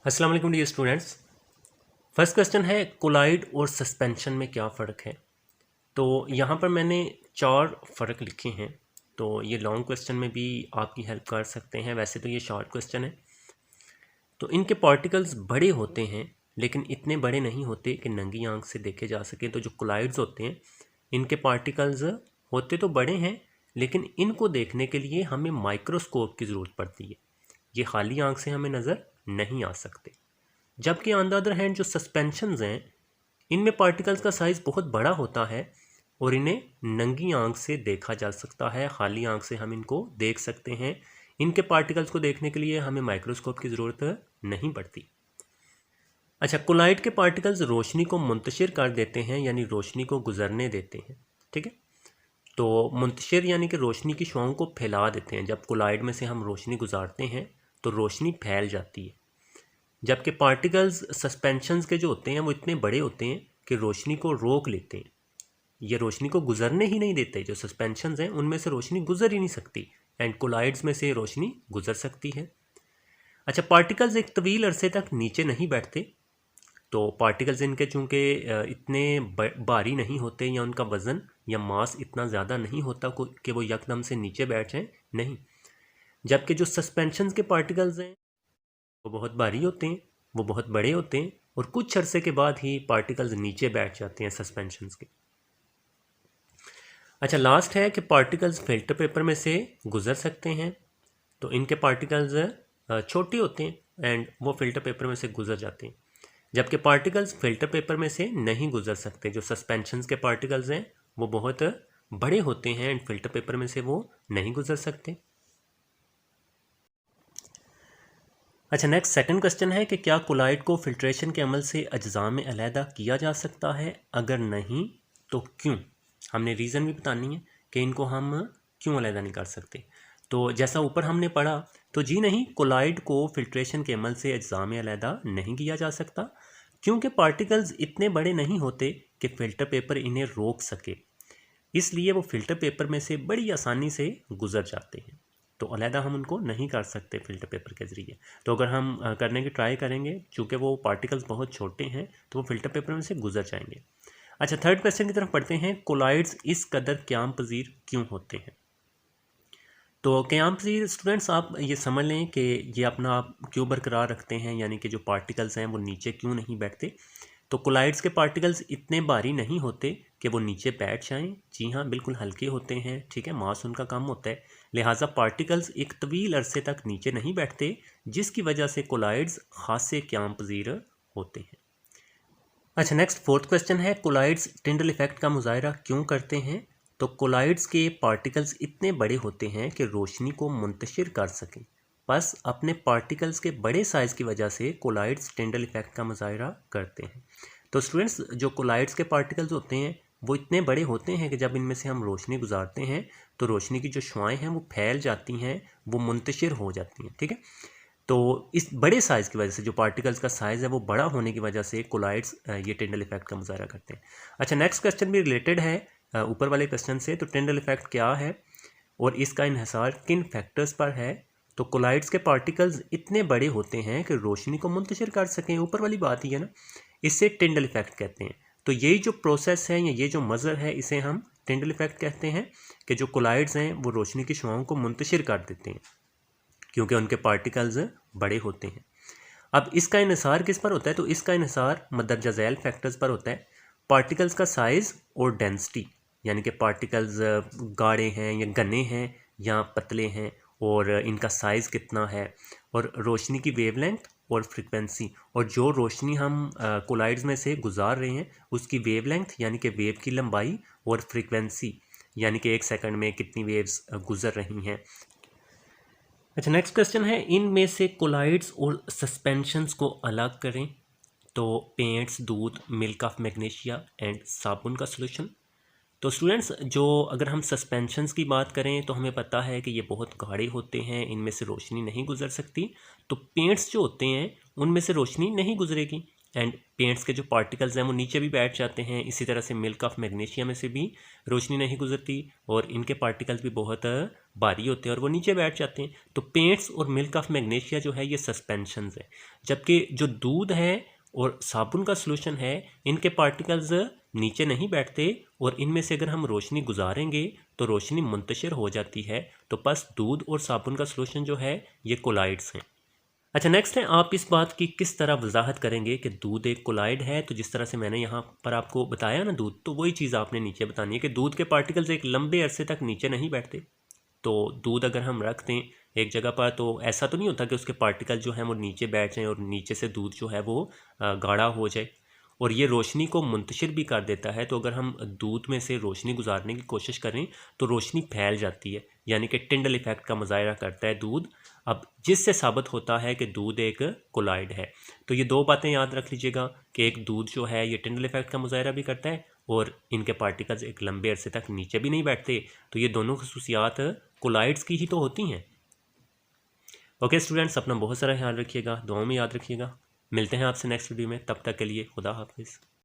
अस्सलाम वालेकुम dear students. First question है कोलाइड और सस्पेंशन में क्या फ़र्क है। तो यहाँ पर मैंने 4 फ़र्क लिखे हैं। तो ये लॉन्ग क्वेश्चन में भी आपकी हेल्प कर सकते हैं। वैसे तो ये शॉर्ट क्वेश्चन है। तो इनके पार्टिकल्स बड़े होते हैं लेकिन इतने बड़े नहीं होते कि नंगी आंख से देखे जा सके। तो जो कोलाइड्स होते हैं इनके पार्टिकल्स होते तो बड़े हैं लेकिन इनको देखने के लिए हमें माइक्रोस्कोप की ज़रूरत पड़ती है। ये खाली आंख से हमें नज़र नहीं आ सकते। जबकि ऑन द अदर हैंड जो सस्पेंशंस हैं इनमें पार्टिकल्स का साइज़ बहुत बड़ा होता है और इन्हें नंगी आंख से देखा जा सकता है। खाली आंख से हम इनको देख सकते हैं। इनके पार्टिकल्स को देखने के लिए हमें माइक्रोस्कोप की ज़रूरत नहीं पड़ती। अच्छा, कोलाइड के पार्टिकल्स रोशनी को मुंतशिर कर देते हैं यानी रोशनी को गुजरने देते हैं। ठीक है, तो मुंतशिर यानी कि रोशनी की शुआओं को फैला देते हैं। जब कोलाइड में से हम रोशनी गुजारते हैं तो रोशनी फैल जाती है। जबकि पार्टिकल्स सस्पेंशंस के जो होते हैं वो इतने बड़े होते हैं कि रोशनी को रोक लेते हैं। ये रोशनी को गुजरने ही नहीं देते। जो सस्पेंशंस हैं उनमें से रोशनी गुजर ही नहीं सकती एंड कोलाइड्स में से रोशनी गुजर सकती है। अच्छा, पार्टिकल्स एक तवील अरसे तक नीचे नहीं बैठते। तो पार्टिकल्स इनके चूँकि इतने भारी नहीं होते या उनका वज़न या मास इतना ज़्यादा नहीं होता कि वो यकदम से नीचे बैठ जाएं, नहीं। जबकि जो सस्पेंशंस के पार्टिकल्स हैं वो बहुत भारी होते हैं, वो बहुत बड़े होते हैं और कुछ अरसे के बाद ही पार्टिकल्स नीचे बैठ जाते हैं सस्पेंशंस के। अच्छा, लास्ट है कि पार्टिकल्स फिल्टर पेपर में से गुजर सकते हैं। तो इनके पार्टिकल्स छोटे होते हैं एंड वो फिल्टर पेपर में से गुजर जाते हैं। जबकि पार्टिकल्स फिल्टर पेपर में से नहीं गुजर सकते। जो सस्पेंशंस के पार्टिकल्स हैं वो बहुत बड़े होते हैं एंड फिल्टर पेपर में से वो नहीं गुजर सकते। अच्छा, नेक्स्ट सेकंड क्वेश्चन है कि क्या कोलाइड को फिल्ट्रेशन के अमल से अज्जा में अलहदा किया जा सकता है, अगर नहीं तो क्यों। हमने रीज़न भी बतानी है कि इनको हम क्यों अलहदा नहीं कर सकते। तो जैसा ऊपर हमने पढ़ा तो जी नहीं, कोलाइड को फिल्ट्रेशन के अमल से अज्जा में अलहदा नहीं किया जा सकता क्योंकि पार्टिकल्स इतने बड़े नहीं होते कि फ़िल्टर पेपर इन्हें रोक सके। इसलिए वो फ़िल्टर पेपर में से बड़ी आसानी से गुजर जाते हैं। तो अलहदा हम उनको नहीं कर सकते फ़िल्टर पेपर के ज़रिए। तो अगर हम करने की ट्राई करेंगे, चूँकि वो पार्टिकल्स बहुत छोटे हैं तो वो फ़िल्टर पेपर में से गुजर जाएंगे। अच्छा, थर्ड क्वेश्चन की तरफ पढ़ते हैं। कोलाइड्स इस कदर क़याम पज़ीर क्यों होते हैं। तो क़याम पज़ीर स्टूडेंट्स आप ये समझ लें कि ये अपना आप क्यों बरकरार रखते हैं, यानी कि जो पार्टिकल्स हैं वो नीचे क्यों नहीं बैठते। तो कोलाइड्स के पार्टिकल्स इतने भारी नहीं होते कि वो नीचे बैठ जाएं। जी हाँ, बिल्कुल हल्के होते हैं। ठीक है, मास उनका कम होता है, लिहाजा पार्टिकल्स एक तवील अरसे तक नीचे नहीं बैठते, जिसकी वजह से कोलाइड्स खासे क़याम पज़ीर होते हैं। अच्छा, नेक्स्ट फोर्थ क्वेश्चन है, कोलाइड्स टिंडल इफेक्ट का मुजाहरा क्यों करते हैं। तो कोलाइड्स के पार्टिकल्स इतने बड़े होते हैं कि रोशनी को मुंतशिर कर सकें। बस अपने पार्टिकल्स के बड़े साइज़ की वजह से कोलाइड्स टिंडल इफेक्ट का मुजाहरा करते हैं। तो स्टूडेंट्स, जो कोलाइड्स के पार्टिकल्स होते हैं वो इतने बड़े होते हैं कि जब इनमें से हम रोशनी गुजारते हैं तो रोशनी की जो शुआएँ हैं वो फैल जाती हैं, वो मुंतशिर हो जाती हैं। ठीक है, तो इस बड़े साइज़ की वजह से, जो पार्टिकल्स का साइज़ है वो बड़ा होने की वजह से कोलाइड्स ये टिंडल इफेक्ट का मुजाहरा करते हैं। अच्छा, नेक्स्ट क्वेश्चन भी रिलेटेड है ऊपर वाले क्वेश्चन से। तो टिंडल इफेक्ट क्या है और इसका इन्हिसार किन फैक्टर्स पर है। तो कोलाइड्स के पार्टिकल्स इतने बड़े होते हैं कि रोशनी को मुंतशिर कर सकें। ऊपर वाली बात ही है ना, इससे टिंडल इफेक्ट कहते हैं। तो यही जो प्रोसेस है या ये जो मज़र है इसे हम टिंडल इफेक्ट कहते हैं कि जो कोलाइड्स हैं वो रोशनी की शुआओं को मुंतशिर कर देते हैं क्योंकि उनके पार्टिकल्स बड़े होते हैं। अब इसका इन्हिसार किस पर होता है। तो इसका इन्हिसार मदरजा झैल फैक्टर्स पर होता है। पार्टिकल्स का साइज़ और डेंसिटी, यानी कि पार्टिकल्स गाढ़े हैं या घने हैं या पतले हैं, और इनका साइज़ कितना है, और रोशनी की वेवलेंथ और फ्रीक्वेंसी, और जो रोशनी हम कोलाइड्स में से गुजार रहे हैं उसकी वेवलेंथ यानी कि वेव की लंबाई, और फ्रीक्वेंसी यानी कि 1 सेकंड में कितनी वेव्स गुजर रही हैं। अच्छा, नेक्स्ट क्वेश्चन है, इनमें से कोलाइड्स और सस्पेंशंस को अलग करें। तो पेंट्स, दूध, मिल्क ऑफ मैग्नीशिया एंड साबुन का सलूशन। तो स्टूडेंट्स, जो अगर हम सस्पेंशंस की बात करें तो हमें पता है कि ये बहुत गाढ़े होते हैं, इनमें से रोशनी नहीं गुजर सकती। तो पेंट्स जो होते हैं उनमें से रोशनी नहीं गुजरेगी एंड पेंट्स के जो पार्टिकल्स हैं वो नीचे भी बैठ जाते हैं। इसी तरह से मिल्क ऑफ मैग्नीशिया में से भी रोशनी नहीं गुजरती और इनके पार्टिकल्स भी बहुत भारी होते हैं और वो नीचे बैठ जाते हैं। तो पेंट्स और मिल्क ऑफ मैग्नीशिया जो है ये सस्पेंशंस है, जबकि जो दूध है और साबुन का सोल्यूशन है इनके पार्टिकल्स नीचे नहीं बैठते और इनमें से अगर हम रोशनी गुजारेंगे तो रोशनी मुंतशिर हो जाती है। तो बस दूध और साबुन का सोल्यूशन जो है ये कोलाइड्स हैं। अच्छा, नेक्स्ट है आप इस बात की किस तरह वजाहत करेंगे कि दूध एक कोलाइड है। तो जिस तरह से मैंने यहाँ पर आपको बताया ना दूध, तो वही चीज़ आपने नीचे बतानी है कि दूध के पार्टिकल्स एक लंबे अरसे तक नीचे नहीं बैठते। तो दूध अगर हम रख दें एक जगह पर तो ऐसा तो नहीं होता कि उसके पार्टिकल जो हैं वो नीचे बैठ जाएं और नीचे से दूध जो है वो गाढ़ा हो जाए, और ये रोशनी को मुंतशिर भी कर देता है। तो अगर हम दूध में से रोशनी गुजारने की कोशिश करें तो रोशनी फैल जाती है, यानी कि टिंडल इफेक्ट का मुजाहरा करता है दूध। अब जिससे साबित होता है कि दूध एक कोलाइड है। तो ये दो बातें याद रख लीजिएगा कि एक दूध जो है ये टिंडल इफेक्ट का मुजाहरा भी करता है और इनके पार्टिकल्स एक लंबे अरसे तक नीचे भी नहीं बैठते। तो ये दोनों खसूसियात कोलाइड्स की ही तो होती हैं। ओके स्टूडेंट्स, अपना बहुत सारा ख्याल रखिएगा, दुआओं में याद रखिएगा। मिलते हैं आपसे नेक्स्ट वीडियो में, तब तक के लिए खुदा हाफिज़।